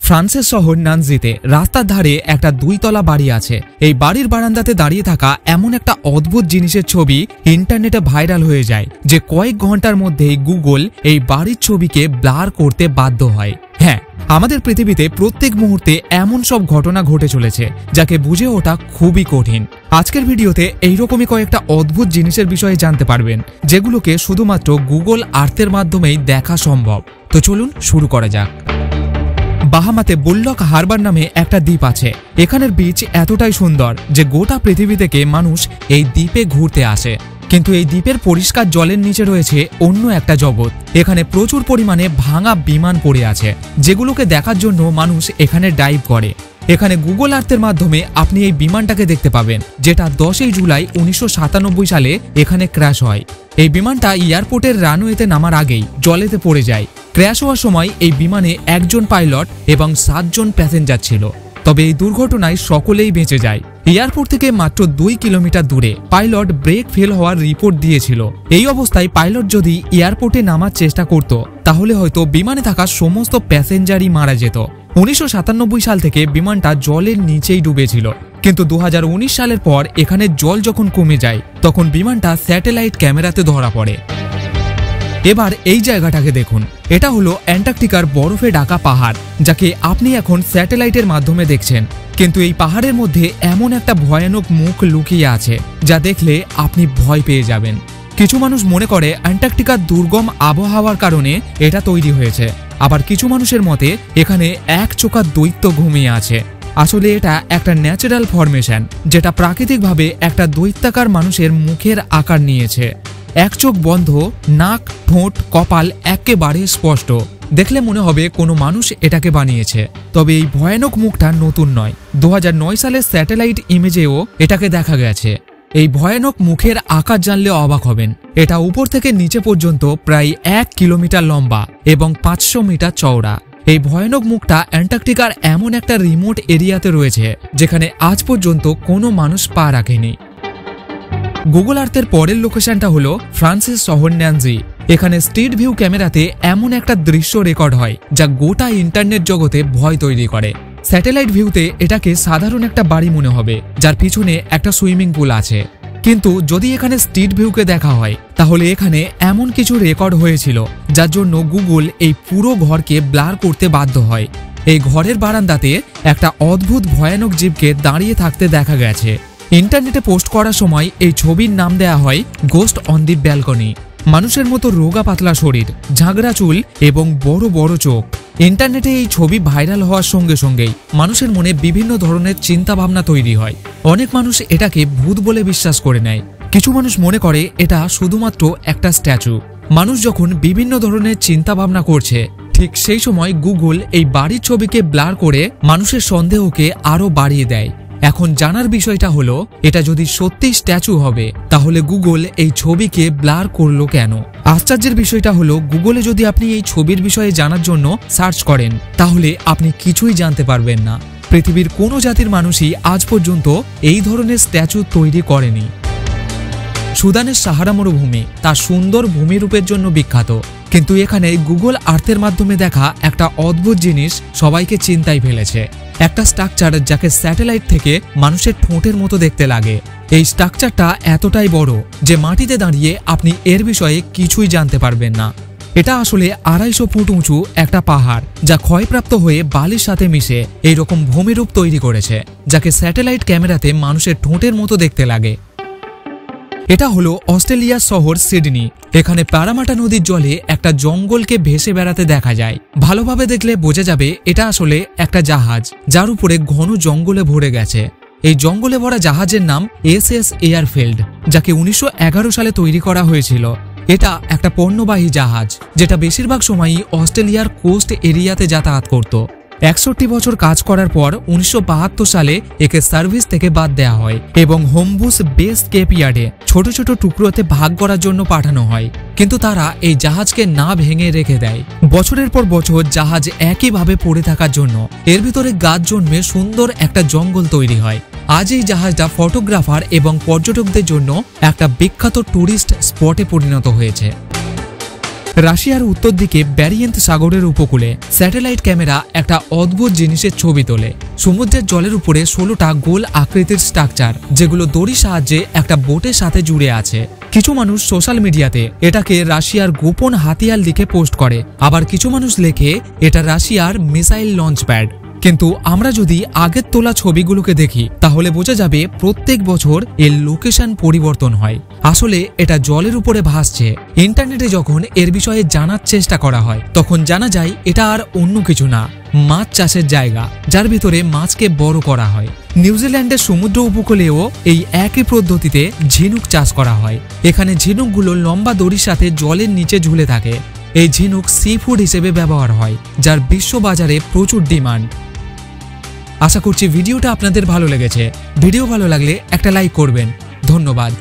ফ্রান্সের শহর নানজিতে রাস্তার ধারে একটা 2 তলা বাড়ি আছে। এই বাড়ির বারান্দাতে দাঁড়িয়ে থাকা এমন একটা অদ্ভুত জিনিসের ছবি ইন্টারনেটে ভাইরাল হয়ে যায় যে কয়েক ঘন্টার মধ্যেই গুগল এই বাড়ির ছবিকে ব্লার করতে বাধ্য হয়। হ্যাঁ, আমাদের পৃথিবীতে প্রত্যেক মুহূর্তে এমন সব ঘটনা ঘটে চলেছে যাকে বুঝে ওঠা খুবই কঠিন। আজকের ভিডিওতে এইরকমই কয়েকটা অদ্ভুত জিনিসের বিষয়ে জানতে পারবেন যেগুলোকে শুধুমাত্র গুগল আর্থের মাধ্যমেই দেখা সম্ভব। তো চলুন শুরু করা যাক। বাহামাতে বুললক হারবার নামে একটা দ্বীপ আছে। এখানের বিচ এতটাই সুন্দর যে গোটা পৃথিবী থেকে মানুষ এই দ্বীপে ঘুরতে আসে। কিন্তু এই দ্বীপের পরিষ্কার জলের নিচে রয়েছে অন্য একটা জগৎ। এখানে প্রচুর পরিমাণে ভাঙা বিমান পড়ে আছে যেগুলোকে দেখার জন্য মানুষ এখানে ডাইভ করে। এখানে গুগল আর্থের মাধ্যমে আপনি এই বিমানটাকে দেখতে পাবেন, যেটা 10 জুলাই 1997 সালে এখানে ক্র্যাশ হয়। এই বিমানটা এয়ারপোর্টের রানওয়েতে নামার আগেই জলেতে পড়ে যায়। ক্র্যাশ হওয়ার সময় এই বিমানে একজন পাইলট এবং 7 জন প্যাসেঞ্জার ছিল। তবে এই দুর্ঘটনায় সকলেই বেঁচে যায়। এয়ারপোর্ট থেকে মাত্র 2 কিলোমিটার দূরে পাইলট ব্রেক ফেল হওয়ার রিপোর্ট দিয়েছিল। এই অবস্থায় পাইলট যদি এয়ারপোর্টে নামার চেষ্টা করত তাহলে হয়তো বিমানে থাকা সমস্ত প্যাসেঞ্জারই মারা যেত। 1997 সাল থেকে বিমানটা জলের নিচেই ডুবেছিল। কিন্তু 2019 সালের পর এখানে জল যখন কমে যায় তখন বিমানটা স্যাটেলাইট ক্যামেরাতে ধরা পড়ে। এবার এই জায়গাটাকে দেখুন। এটা হলো অ্যান্টার্কটিকার বরফে ঢাকা পাহাড়, যাকে আপনি এখন স্যাটেলাইটের মাধ্যমে দেখছেন। কিন্তু এই পাহাড়ের মধ্যে এমন একটা ভয়ানক মুখ লুকিয়ে আছে যা দেখলে আপনি ভয় পেয়ে যাবেন। কিছু মানুষ মনে করে অ্যান্টার্কটিকার দুর্গম আবহাওয়ার কারণে এটা তৈরি হয়েছে। আবার কিছু মানুষের মতে এখানে এক চোখা দৈত্য ঘুমিয়ে আছে। আসলে এটা একটা ন্যাচারাল ফরমেশন, যেটা প্রাকৃতিকভাবে একটা দৈত্যাকার মানুষের মুখের আকার নিয়েছে। এক চোখ বন্ধ, নাক, ঠোঁট, কপাল একেবারে স্পষ্ট। দেখলে মনে হবে কোনো মানুষ এটাকে বানিয়েছে। তবে এই ভয়ানক মুখটা নতুন নয়। 2009 সালের স্যাটেলাইট ইমেজেও এটাকে দেখা গেছে। এই ভয়ানক মুখের আকার জানলে অবাক হবেন। এটা উপর থেকে নিচে পর্যন্ত প্রায় 1 কিলোমিটার লম্বা এবং 500 মিটার চওড়া। এই ভয়ানক মুখটা অ্যান্টার্কটিকার এমন একটা রিমোট এরিয়াতে রয়েছে যেখানে আজ পর্যন্ত কোনো মানুষ পা রাখেনি। গুগল আর্থের পরের লোকেশনটা হলো ফ্রান্সের শহর ন্যানজি। এখানে স্ট্রিট ভিউ ক্যামেরাতে এমন একটা দৃশ্য রেকর্ড হয় যা গোটা ইন্টারনেট জগতে ভয় তৈরি করে। স্যাটেলাইট ভিউতে এটাকে সাধারণ একটা বাড়ি মনে হবে যার পিছনে একটা সুইমিং পুল আছে। কিন্তু যদি এখানে স্ট্রিট ভিউকে দেখা হয় তাহলে এখানে এমন কিছু রেকর্ড হয়েছিল যার জন্য গুগল এই পুরো ঘরকে ব্লার করতে বাধ্য হয়। এই ঘরের বারান্দাতে একটা অদ্ভুত ভয়ানক জীবকে দাঁড়িয়ে থাকতে দেখা গেছে। ইন্টারনেটে পোস্ট করার সময় এই ছবির নাম দেয়া হয় গোস্ট অন দি ব্যালকনি। মানুষের মতো রোগা পাতলা শরীর, ঝাঁকড়া চুল এবং বড় বড় চোখ। ইন্টারনেটে এই ছবি ভাইরাল হওয়ার সঙ্গে সঙ্গেই মানুষের মনে বিভিন্ন ধরনের চিন্তা ভাবনা তৈরি হয়। অনেক মানুষ এটাকে ভূত বলে বিশ্বাস করে নেয়। কিছু মানুষ মনে করে এটা শুধুমাত্র একটা স্ট্যাচু। মানুষ যখন বিভিন্ন ধরনের চিন্তা ভাবনা করছে ঠিক সেই সময় গুগল এই বাড়ির ছবিকে ব্লার করে মানুষের সন্দেহকে আরো বাড়িয়ে দেয়। এখন জানার বিষয়টা হলো এটা যদি সত্যি স্ট্যাচু হবে তাহলে গুগল এই ছবিকে ব্লার করলো কেন? আশ্চর্যের বিষয়টা হলো গুগলে যদি আপনি এই ছবির বিষয়ে জানার জন্য সার্চ করেন তাহলে আপনি কিছুই জানতে পারবেন না। পৃথিবীর কোনো জাতির মানুষই আজ পর্যন্ত এই ধরনের স্ট্যাচু তৈরি করেনি। সুদানের সাহারা মরুভূমি তার সুন্দর ভূমিরূপের জন্য বিখ্যাত। কিন্তু এখানে গুগল আর্থের মাধ্যমে দেখা একটা অদ্ভুত জিনিস সবাইকে চিন্তায় ফেলেছে। একটা স্ট্রাকচার যাকে স্যাটেলাইট থেকে মানুষের ঠোঁটের মতো দেখতে লাগে। এই স্ট্রাকচারটা এতটাই বড় যে মাটিতে দাঁড়িয়ে আপনি এর বিষয়ে কিছুই জানতে পারবেন না। এটা আসলে 250 ফুট উঁচু একটা পাহাড় যা ক্ষয়প্রাপ্ত হয়ে বালির সাথে মিশে এইরকম ভূমিরূপ তৈরি করেছে, যাকে স্যাটেলাইট ক্যামেরাতে মানুষের ঠোঁটের মতো দেখতে লাগে। এটা হলো অস্ট্রেলিয়ার শহর সিডনি। এখানে প্যারামাটা নদীর জলে একটা জঙ্গলকে ভেসে বেড়াতে দেখা যায়। ভালোভাবে দেখলে বোঝা যাবে এটা আসলে একটা জাহাজ যার উপরে ঘন জঙ্গলে ভরে গেছে। এই জঙ্গলে ভরা জাহাজের নাম SS এয়ারফিল্ড, যাকে 1911 সালে তৈরি করা হয়েছিল। এটা একটা পণ্যবাহী জাহাজ যেটা বেশিরভাগ সময়ই অস্ট্রেলিয়ার কোস্ট এরিয়াতে যাতায়াত করত। 61 বছর কাজ করার পর 1972 সালে একে সার্ভিস থেকে বাদ দেওয়া হয় এবং হোমবুস বেস কেপ ইয়ার্ডে ছোট ছোট টুকরোতে ভাগ করার জন্য পাঠানো হয়। কিন্তু তারা এই জাহাজকে না ভেঙে রেখে দেয়। বছরের পর বছর জাহাজ একইভাবে পড়ে থাকার জন্য এর ভিতরে গাছ জন্মে সুন্দর একটা জঙ্গল তৈরি হয়। আজ এই জাহাজটা ফটোগ্রাফার এবং পর্যটকদের জন্য একটা বিখ্যাত টুরিস্ট স্পটে পরিণত হয়েছে। রাশিয়ার উত্তর দিকে ব্যারিয়েন্ট সাগরের উপকূলে স্যাটেলাইট ক্যামেরা একটা অদ্ভুত জিনিসের ছবি তোলে। সমুদ্রের জলের উপরে 16টা গোল আকৃতির স্ট্রাকচার, যেগুলো দড়ির সাহায্যে একটা বোটের সাথে জুড়ে আছে। কিছু মানুষ সোশ্যাল মিডিয়াতে এটাকে রাশিয়ার গোপন হাতিয়ার লিখে পোস্ট করে, আবার কিছু মানুষ লেখে এটা রাশিয়ার মিসাইল লঞ্চ প্যাড। কিন্তু আমরা যদি আগের তোলা ছবিগুলোকে দেখি তাহলে বোঝা যাবে প্রত্যেক বছর এর লোকেশন পরিবর্তন হয়। আসলে এটা জলের উপরে ভাসছে। ইন্টারনেটে যখন এর বিষয়ে জানার চেষ্টা করা হয় তখন জানা যায় এটা আর অন্য কিছু না, মাছ চাষের জায়গা, যার ভিতরে মাছকে বড় করা হয়। নিউজিল্যান্ডের সমুদ্র উপকূলেও এই একই পদ্ধতিতে ঝিনুক চাষ করা হয়। এখানে ঝিনুকগুলো লম্বা দড়ির সাথে জলের নিচে ঝুলে থাকে। এই ঝিনুক সি ফুড হিসেবে ব্যবহার হয়, যার বিশ্ববাজারে প্রচুর ডিমান্ড। আশা করছি ভিডিওটা আপনাদের ভালো লেগেছে। ভিডিও ভালো লাগলে একটা লাইক করবেন। ধন্যবাদ।